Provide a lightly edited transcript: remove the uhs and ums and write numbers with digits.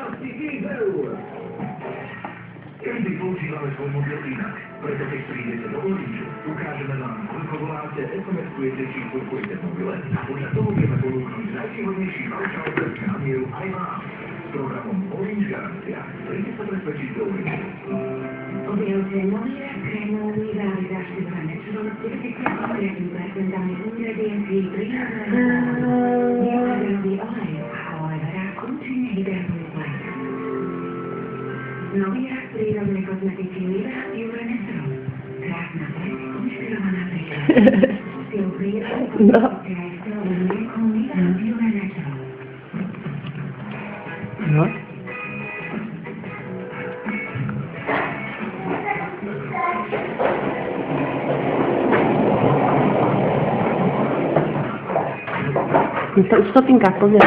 €10,000. Každý používame svoj mobil inak, preto keď prídete do Orange, ukážeme vám, koľko voláte, SMS-kujete či kurkujete v mobile a podľa toho vieme ponúknuť najvýhodnejší paušál na mieru aj vám. S programom Orange Garancia príďte sa presvedčiť do Orange. Objavte nový raz krémový realizáciu za Natural 98% ingrediencí prírodného neohľadový olej a aloe vera účinne hydratuje pleť. Nový raz prírodnej kozmetiky Liva Pure Natural. Krásna pleť, inšpirovaná prírodou. Styl prírody kozmetiky aj styl výrobkom Liva Pure Natural. No. Už to pinká, pozor.